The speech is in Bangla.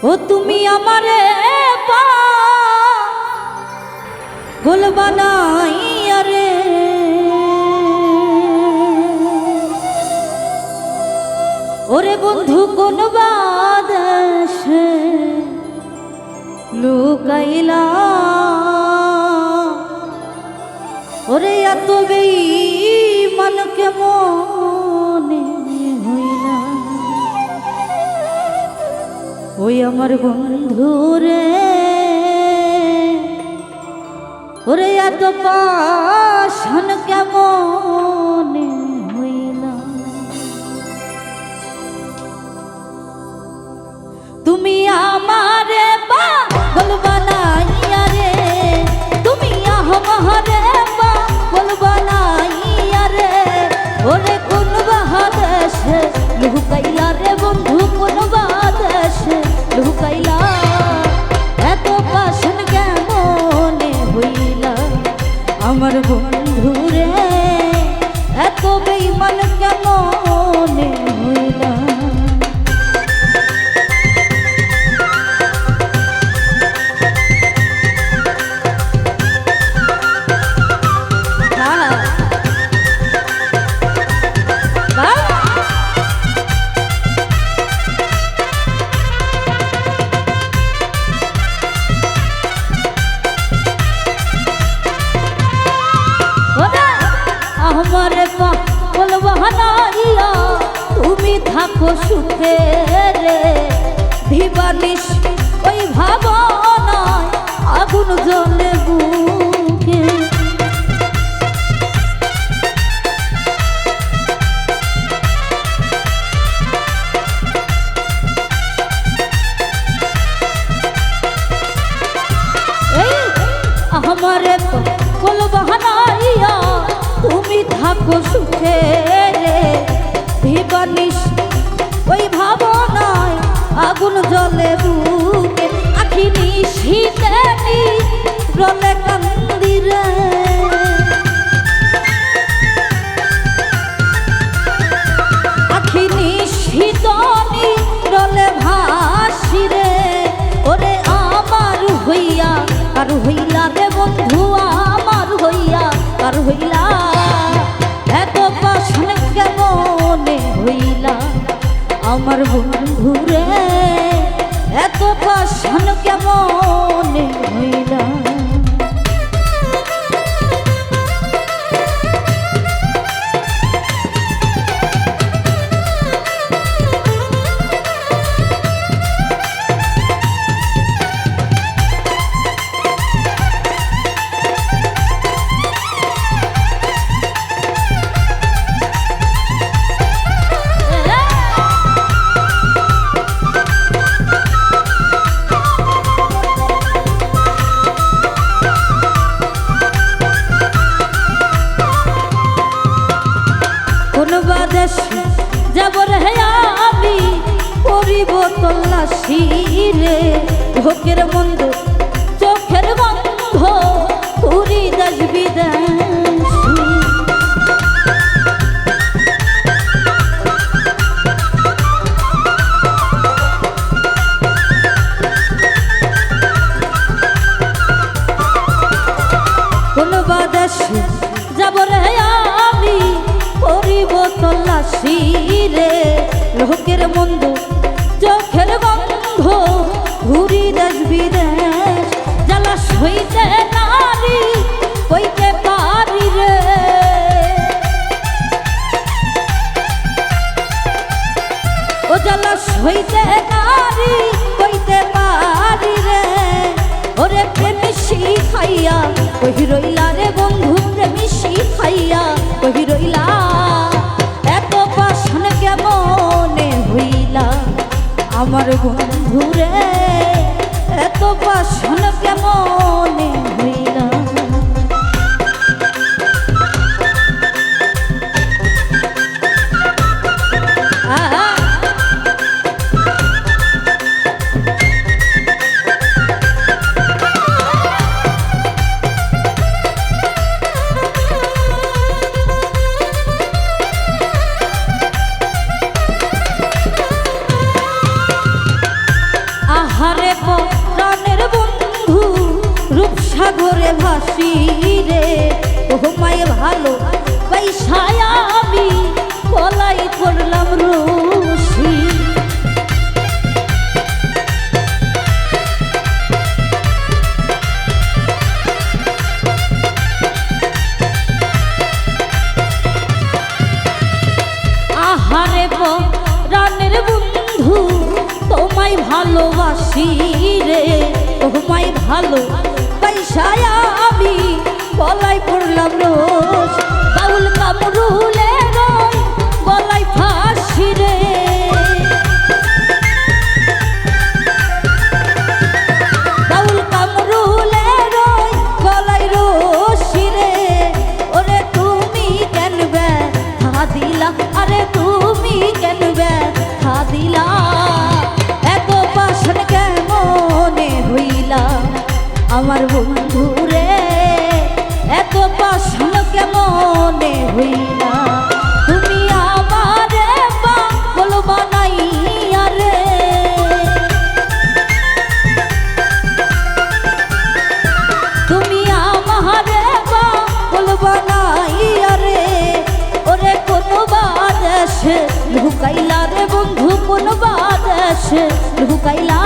ও তুমি আমারে পাগল বানাইয়া রে, ওরে বন্ধু কোন বাদেশে লুকাইলা, ওরে এত বেঈমান কেমনে হইলা। ওই আমার বন্ধু রে, ওরে এত পাষাণ কেমনে হইলা। তুমি আমারে পাগল বানাইয়া রে, তুমি আমারে পাগল বানাইয়া রে, ওরে কোন বাদেশে লুকাইলা রে বন্ধু, কোন বাদেশে লুকাইলা। এত পাষাণ কেমনে হইলা আমার বন্ধু রে, এত বেঈমান কেমনে হইলা। আমারে পাগল বানাইয়া তুমি থাকো সুখে রে, দিবানিশ ওই ভাবনায় আগুন জ্বলে বুকে। এই আমারে পাগল বানাইয়া তুমি থাকো সুখে রে, দিবানিশ ওই ভাবনায় আগুন জ্বলে বুকে। আখি নিশীতে রলে কান্দি রে, আখি নিশীত রলে ভাসি রে, ওরে আমার হইয়া আর হইলা রে বন্ধু, আমার হইয়া আর হইলা। এত পাষাণ কেমনে হইলা আমার বন্ধু রে, এত পাষাণ কেমনে হইলা। কোন বাদেশে যাব রে আমি, করিব তল্লাশি রে, ঢোকের বন্ধ চোখের বন্ধ ঘুরি দেশ বিদেশি। কোন বাদেশে যাব রে আমি, করিব তল্লাশি রে, লোকের মন্দ চোখের গন্ধ ঘুরি দেশ বিদেশ। জ্বালা সইতে নারী কইতে পারি রে, ও জ্বালা সইতে নারী কইতে পারি রে, ওরে প্রেম শিখাইয়া কহি রইলা রে বন্ধু, প্রেম শিখাইয়া কহি রইলা। এত পাষাণ কেমনে হইলা আমার বন্ধু রে, এত পাষাণ কেমনে হইলা। সাগরে ভাসি রে তোমায় ভালো পয়সায় আমি বলাই করলাম রশি আহারে প্রাণের বন্ধু তোমায় ভালোবাসি রে তোমায় ভালো পয়সায় আমি বলাই পড়লাম রোজ বাউল কামরুলে রই বলাই ফাঁসি রে বাউল কামরুলে রই বলাই রশি রে ওরে তুমি কেন ব্যথা দিলা আরে তুমি কেন ব্যথা দিলা এত পাশন কেমনে হইলা আমার বন্ধু রে এত পাশন কেমনে হইলা তুমি আমারে পাগল বানাইয়া রে তুমি আমারে পাগল বানাইয়া রে ওরে কোন বাদেশে লুকাইলা রে বন্ধু কোন বাদেশে লুকাইলা